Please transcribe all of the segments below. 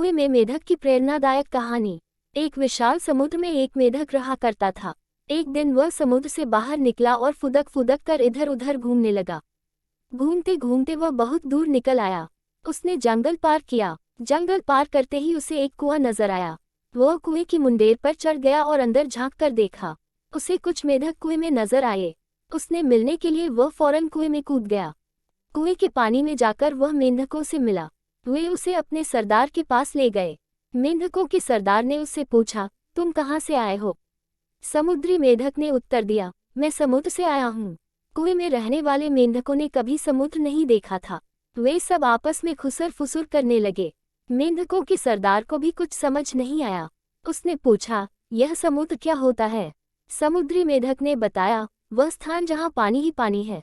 कुएं में मेढक की प्रेरणादायक कहानी। एक विशाल समुद्र में एक मेढक रहा करता था। एक दिन वह समुद्र से बाहर निकला और फुदक फुदक कर इधर उधर घूमने लगा। घूमते घूमते वह बहुत दूर निकल आया। उसने जंगल पार किया। जंगल पार करते ही उसे एक कुआं नजर आया। वह कुएं की मुंडेर पर चढ़ गया और अंदर झांक कर देखा। उसे कुछ मेढक कुएं में नजर आए। उसने मिलने के लिए वह फौरन कुएं में कूद गया। कुएं के पानी में जाकर वह मेंढकों से मिला। वे उसे अपने सरदार के पास ले गए। मेंढकों के सरदार ने उससे पूछा, तुम कहाँ से आए हो? समुद्री मेढक ने उत्तर दिया, मैं समुद्र से आया हूँ। कुएं में रहने वाले मेंढकों ने कभी समुद्र नहीं देखा था। वे सब आपस में खुसर फुसुर करने लगे। मेंढकों के सरदार को भी कुछ समझ नहीं आया। उसने पूछा, यह समुद्र क्या होता है? समुद्री मेढक ने बताया, वह स्थान जहाँ पानी ही पानी है।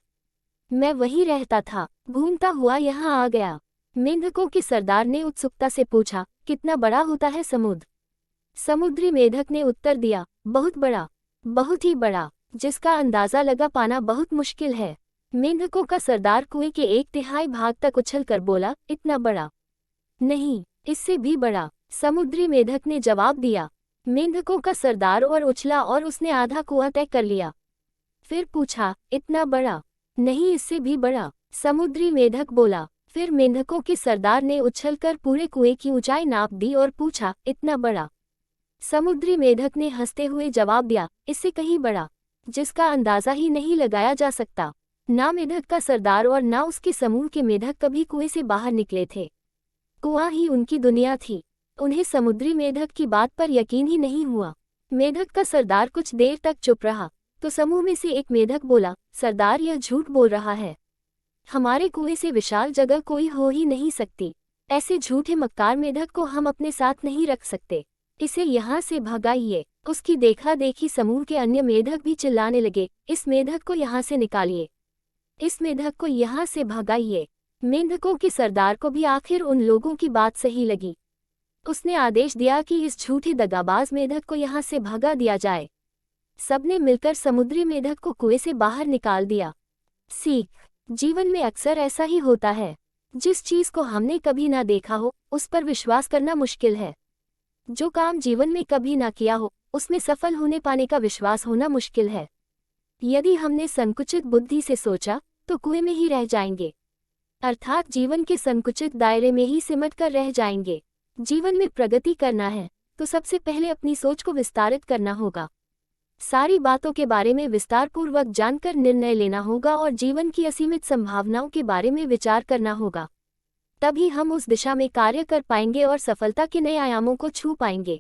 मैं वहीं रहता था, घूमता हुआ यहाँ आ गया। मेंढकों के सरदार ने उत्सुकता से पूछा, कितना बड़ा होता है समुद्र? समुद्री मेढक ने उत्तर दिया, बहुत बड़ा, बहुत ही बड़ा, जिसका अंदाजा लगा पाना बहुत मुश्किल है। मेंढकों का सरदार कुएं के 1/3 भाग तक उछलकर बोला, इतना बड़ा नहीं, इससे भी बड़ा। समुद्री मेढक ने जवाब दिया। मेंढकों का सरदार और उछला और उसने आधा कुआं तय कर लिया। फिर पूछा, इतना बड़ा? नहीं, इससे भी बड़ा। समुद्री मेढक बोला। फिर मेंढकों के सरदार ने उछलकर पूरे कुएं की ऊंचाई नाप दी और पूछा, इतना बड़ा? समुद्री मेढक ने हंसते हुए जवाब दिया, इससे कहीं बड़ा, जिसका अंदाजा ही नहीं लगाया जा सकता। ना मेढक का सरदार और ना उसके समूह के मेढक कभी कुएं से बाहर निकले थे। कुआं ही उनकी दुनिया थी। उन्हें समुद्री मेढक की बात पर यकीन ही नहीं हुआ। मेढक का सरदार कुछ देर तक चुप रहा, तो समूह में से एक मेढक बोला, सरदार, यह झूठ बोल रहा है। हमारे कुएं से विशाल जगह कोई हो ही नहीं सकती। ऐसे झूठे मक्कार मेढक को हम अपने साथ नहीं रख सकते। इसे यहाँ से भगाइए। उसकी देखा देखी समूह के अन्य मेढक भी चिल्लाने लगे, इस मेढक को यहाँ से निकालिए, इस मेढक को यहाँ से भगाइए। मेंढकों के सरदार को भी आखिर उन लोगों की बात सही लगी। उसने आदेश दिया कि इस झूठे दगाबाज मेढक को यहाँ से भगा दिया जाए। सबने मिलकर समुद्री मेढक को कुएं से बाहर निकाल दिया। सीख, जीवन में अक्सर ऐसा ही होता है। जिस चीज को हमने कभी ना देखा हो, उस पर विश्वास करना मुश्किल है। जो काम जीवन में कभी ना किया हो, उसमें सफल होने पाने का विश्वास होना मुश्किल है। यदि हमने संकुचित बुद्धि से सोचा, तो कुएं में ही रह जाएंगे, अर्थात जीवन के संकुचित दायरे में ही सिमट कर रह जाएंगे। जीवन में प्रगति करना है, तो सबसे पहले अपनी सोच को विस्तारित करना होगा। सारी बातों के बारे में विस्तारपूर्वक जानकर निर्णय लेना होगा और जीवन की असीमित संभावनाओं के बारे में विचार करना होगा। तभी हम उस दिशा में कार्य कर पाएंगे और सफलता के नए आयामों को छू पाएंगे।